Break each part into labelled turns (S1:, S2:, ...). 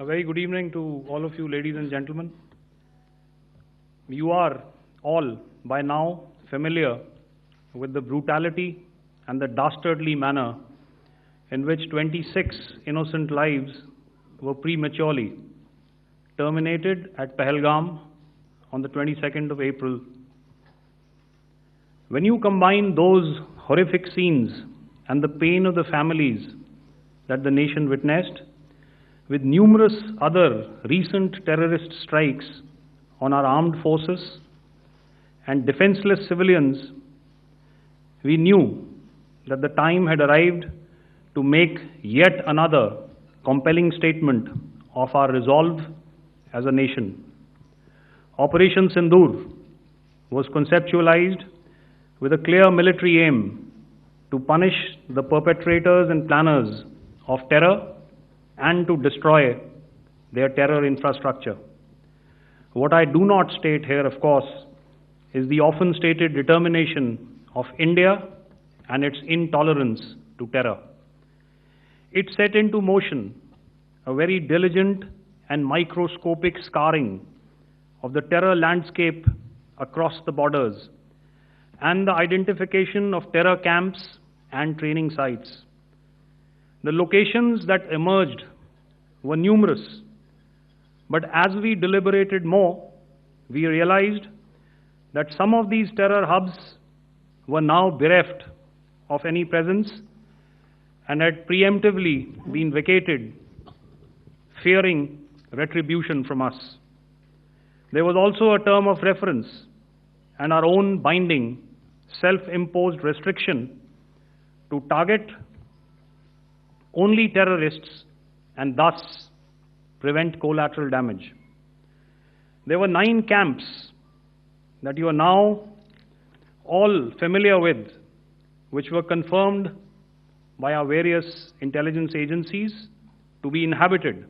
S1: A very good evening to all of you, ladies and gentlemen. You are all by now familiar with the brutality and the dastardly manner in which 26 innocent lives were prematurely terminated at Pahalgam on the 22nd of April. When you combine those horrific scenes and the pain of the families that the nation witnessed with numerous other recent terrorist strikes on our armed forces and defenseless civilians, we knew that the time had arrived to make yet another compelling statement of our resolve as a nation. Operation Synindhur was conceptualized with a clear military aim to punish the perpetrators and planners of terror and to destroy their terror infrastructure. What I do not state here, of course, is the often stated determination of India and its intolerance to terror. It set into motion a very diligent and microscopic scarring of the terror landscape across the borders and the identification of terror camps and training sites. The locations that emerged were numerous, but as we deliberated more, we realized that some of these terror hubs were now bereft of any presence and had preemptively been vacated, fearing retribution from us. There was also a term of reference and our own binding, self-imposed restriction to target only terrorists and thus prevent collateral damage. There were 9 camps that you are now all familiar with, which were confirmed by our various intelligence agencies to be inhabited.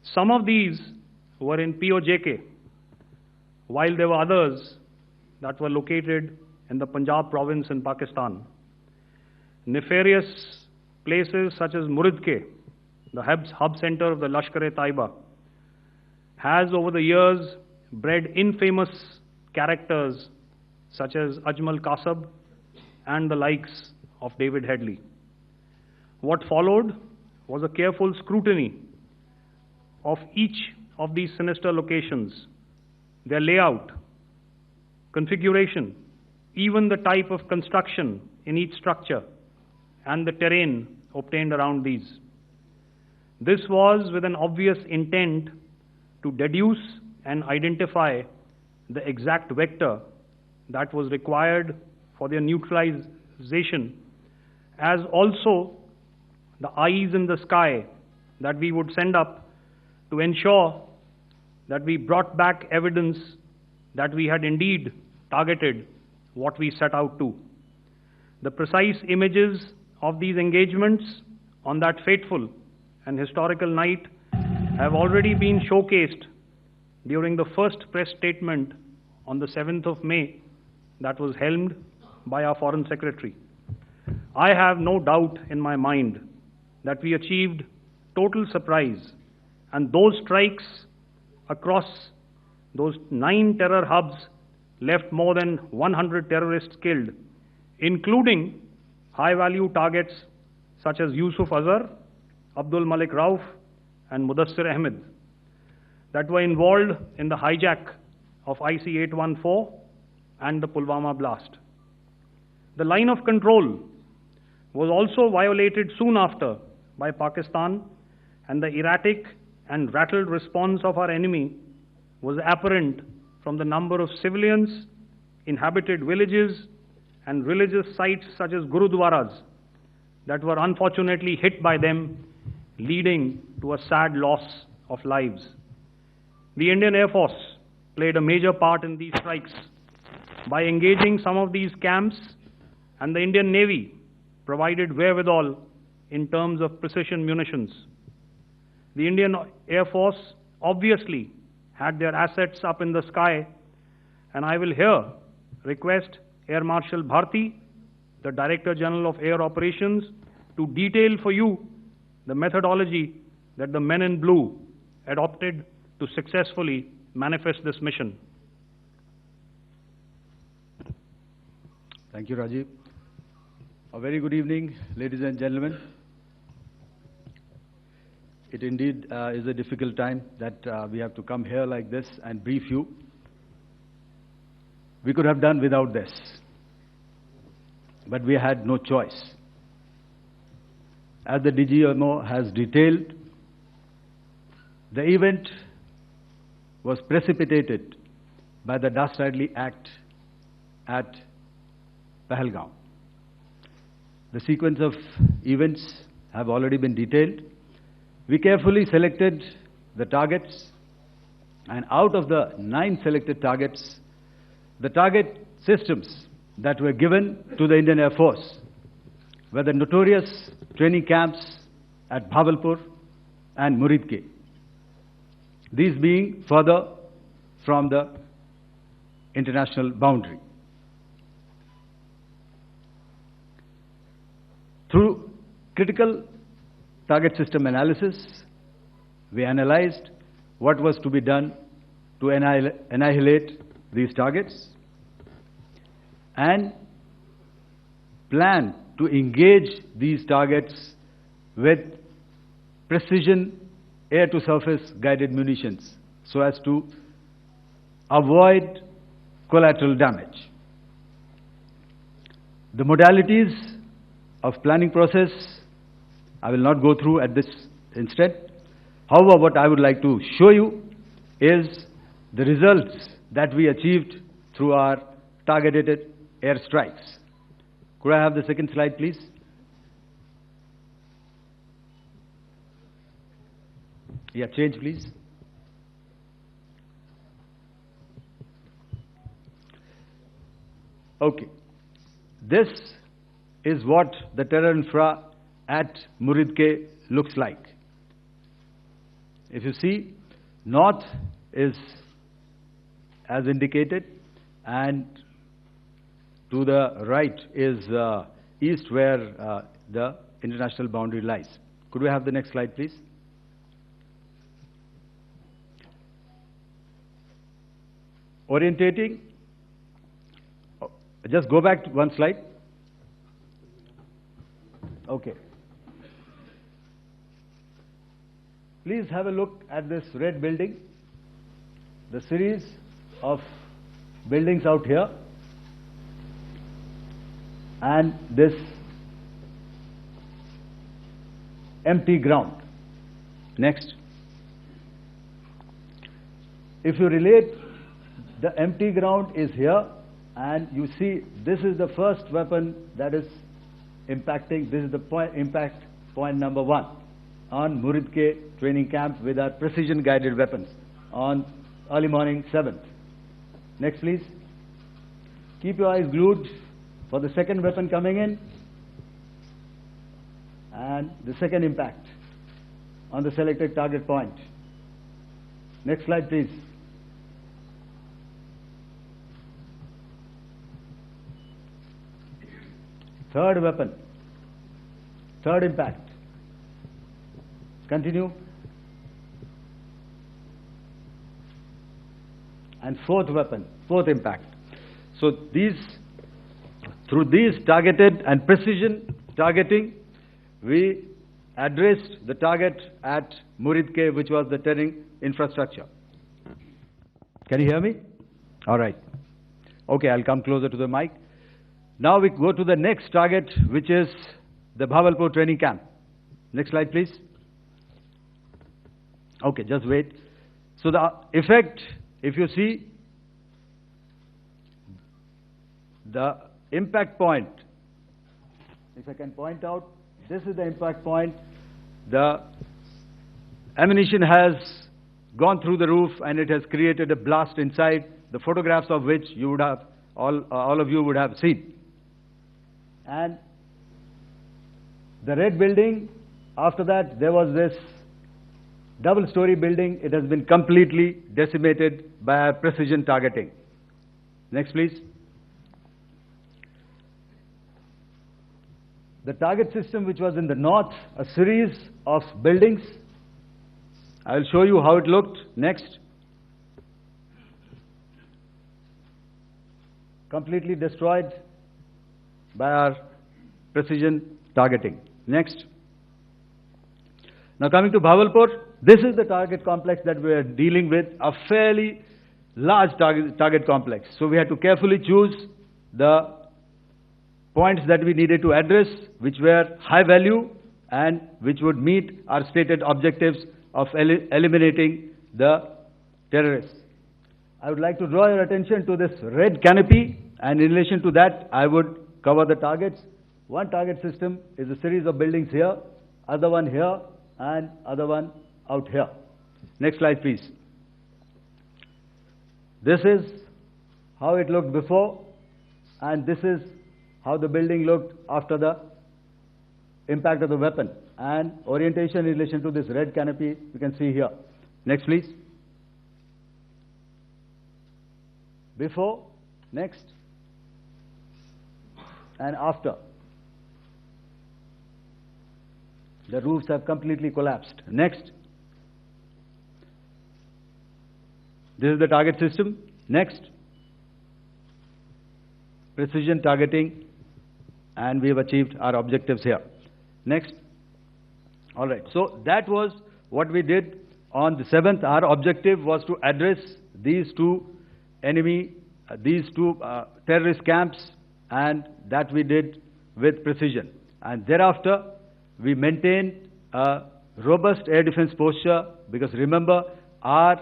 S1: Some of these were in POJK, while there were others that were located in the Punjab province in Pakistan. Nefarious places such as Muridke, the hub center of the Lashkar-e-Taiba, has over the years bred infamous characters such as Ajmal Kasab and the likes of David Headley. What followed was a careful scrutiny of each of these sinister locations, their layout, configuration, even the type of construction in each structure, and the terrain obtained around these. This was with an obvious intent to deduce and identify the exact vector that was required for their neutralization, as also the eyes in the sky that we would send up to ensure that we brought back evidence that we had indeed targeted what we set out to. The precise images of these engagements on that fateful and historical night have already been showcased during the first press statement on the 7th of May that was helmed by our Foreign Secretary. I have no doubt in my mind that we achieved total surprise, and those strikes across those 9 terror hubs left more than 100 terrorists killed, including high-value targets such as Yusuf Azhar, Abdul Malik Rauf, and Mudassir Ahmed that were involved in the hijack of IC-814 and the Pulwama blast. The line of control was also violated soon after by Pakistan, and the erratic and rattled response of our enemy was apparent from the number of civilians, inhabited villages, and religious sites such as Gurudwaras that were unfortunately hit by them, leading to a sad loss of lives. The Indian Air Force played a major part in these strikes by engaging some of these camps, and the Indian Navy provided wherewithal in terms of precision munitions. The Indian Air Force obviously had their assets up in the sky, and I will here request Air Marshal Bharti, the Director General of Air Operations, to detail for you the methodology that the men in blue adopted to successfully manifest this mission.
S2: Thank you, Rajiv. A very good evening, ladies and gentlemen. It indeed is a difficult time that we have to come here like this and brief you. We could have done without this, but we had no choice. As the DGMO has detailed, the event was precipitated by the dastardly act at Pahalgam. The sequence of events have already been detailed. We carefully selected the targets, and out of the 9 selected targets, the target systems that were given to the Indian Air Force were the notorious training camps at Bahawalpur and Muridke, these being further from the international boundary. Through critical target system analysis, we analyzed what was to be done to annihilate these targets and plan to engage these targets with precision air-to-surface guided munitions so as to avoid collateral damage. The modalities of planning process I will not go through at this instant. However, what I would like to show you is the results that we achieved through our targeted airstrikes. Could I have the second slide, please? Yeah, change, please. Okay. This is what the terror infra at Muridke looks like. If you see, north is as indicated, and to the right is east, where the international boundary lies. Could we have the next slide, please? Orientating. Just go back to one slide. Okay. Please have a look at this red building, the series of buildings out here, and this empty ground. Next. If you relate, the empty ground is here, and you see this is the first weapon that is impacting. This is the impact point number 1 on Muridke training camp with our precision guided weapons on early morning 7th. Next, please. Keep your eyes glued for the second weapon coming in and the second impact on the selected target point. Next slide, please. Third weapon, third impact. Continue. And fourth weapon, fourth impact. So through these targeted and precision targeting, we addressed the target at Muridke, which was the terrain infrastructure. Can you hear me? All right. Okay, I'll come closer to the mic. Now we go to the next target, which is the Bahawalpur training camp. Next slide, please. Okay, just wait. So the effect, if you see, the impact point, if I can point out, this is the impact point. The ammunition has gone through the roof and it has created a blast inside, the photographs of which you would have, all of you would have seen. And the red building, after that there was this double-story building. It has been completely decimated by our precision targeting. Next, please. The target system which was in the north, a series of buildings I will show you how it looked. Next. Completely destroyed by our precision targeting. Next. Now coming to Bahawalpur, this is the target complex that we are dealing with, a fairly large target complex. So we had to carefully choose the points that we needed to address, which were high value and which would meet our stated objectives of eliminating the terrorists. I would like to draw your attention to this red canopy, and in relation to that, I would cover the targets. One target system is a series of buildings here, other one here, and other one out here. Next slide, please. This is how it looked before, and this is how the building looked after the impact of the weapon. And orientation in relation to this red canopy, you can see here. Next, please. Before, next, and after. The roofs have completely collapsed. Next. This is the target system. Next. Precision targeting, and we have achieved our objectives here. Next. All right. So that was what we did on the 7th. Our objective was to address these two terrorist camps, and that we did with precision. And thereafter, we maintained a robust air defense posture, because remember, our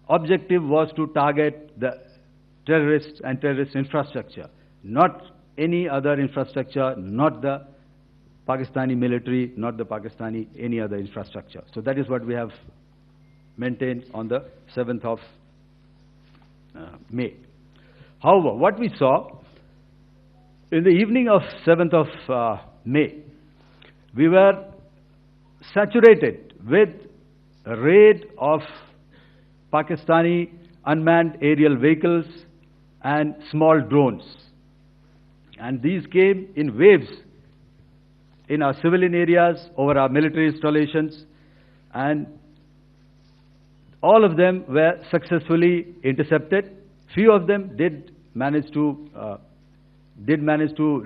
S2: objective was to target the terrorists and terrorist infrastructure, not any other infrastructure, not the Pakistani military, not the Pakistani any other infrastructure. So that is what we have maintained on the 7th of May. However, what we saw in the evening of 7th of May, we were saturated with a raid of Pakistani unmanned aerial vehicles and small drones. And these came in waves in our civilian areas, over our military installations, and all of them were successfully intercepted. Few of them did manage to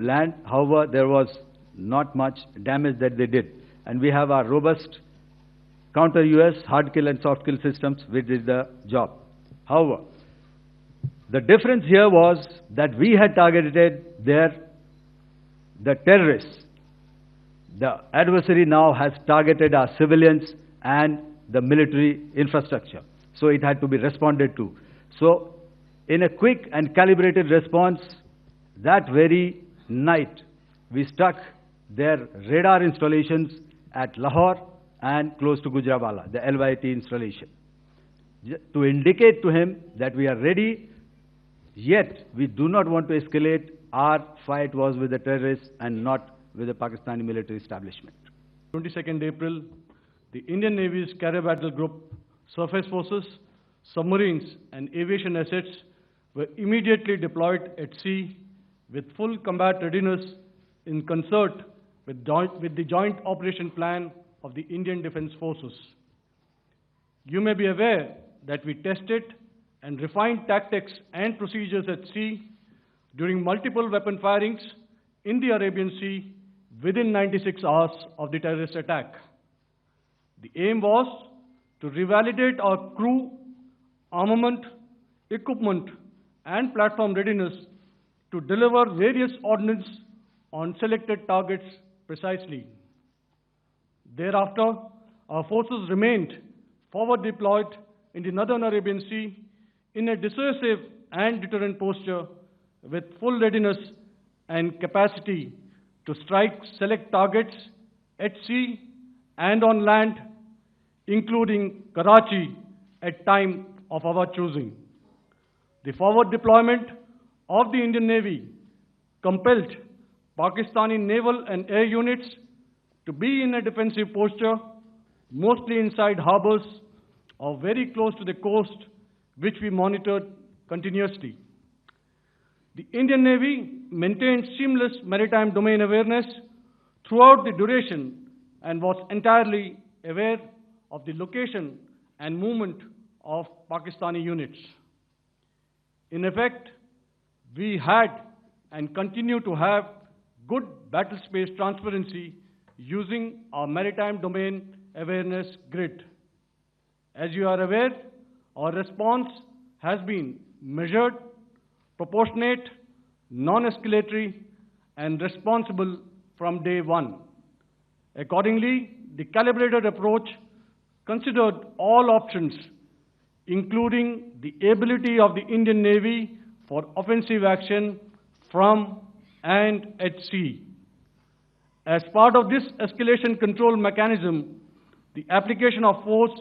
S2: land. However, there was not much damage that they did. And we have our robust counter-US hard kill and soft kill systems which did the job. However, the difference here was that we had targeted the terrorists. The adversary now has targeted our civilians and the military infrastructure. So it had to be responded to. So in a quick and calibrated response, that very night, we struck their radar installations at Lahore and close to Gujranwala, the LYT installation, to indicate to him that we are ready, yet we do not want to escalate. Our fight was with the terrorists and not with the Pakistani military establishment.
S3: 22nd April, the Indian Navy's Carrier Battle Group, surface forces, submarines and aviation assets were immediately deployed at sea with full combat readiness in concert with the Joint Operation Plan of the Indian Defence Forces. You may be aware that we tested and refined tactics and procedures at sea during multiple weapon firings in the Arabian Sea within 96 hours of the terrorist attack. The aim was to revalidate our crew, armament, equipment, and platform readiness to deliver various ordnance on selected targets precisely. Thereafter, our forces remained forward deployed in the Northern Arabian Sea in a dissuasive and deterrent posture with full readiness and capacity to strike select targets at sea and on land, including Karachi at time of our choosing. The forward deployment of the Indian Navy compelled Pakistani naval and air units to be in a defensive posture, mostly inside harbors or very close to the coast, which we monitored continuously. The Indian Navy maintained seamless maritime domain awareness throughout the duration and was entirely aware of the location and movement of Pakistani units. In effect, we had and continue to have good battle space transparency using our Maritime Domain Awareness Grid. As you are aware, our response has been measured, proportionate, non-escalatory, and responsible from day one. Accordingly, the calibrated approach considered all options, including the ability of the Indian Navy for offensive action from and at sea. As part of this escalation control mechanism, the application of force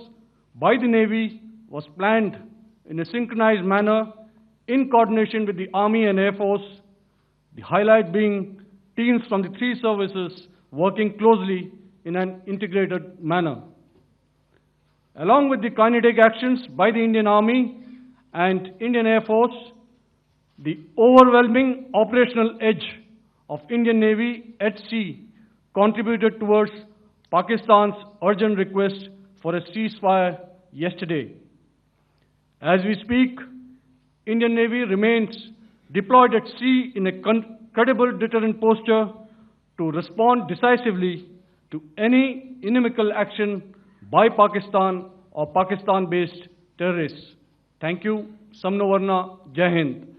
S3: by the Navy was planned in a synchronized manner in coordination with the Army and Air Force, the highlight being teams from the three services working closely in an integrated manner. Along with the kinetic actions by the Indian Army and Indian Air Force, the overwhelming operational edge of Indian Navy at sea contributed towards Pakistan's urgent request for a ceasefire yesterday. As we speak, Indian Navy remains deployed at sea in a credible deterrent posture to respond decisively to any inimical action by Pakistan or Pakistan-based terrorists. Thank you. Samno Varna. Jai Hind.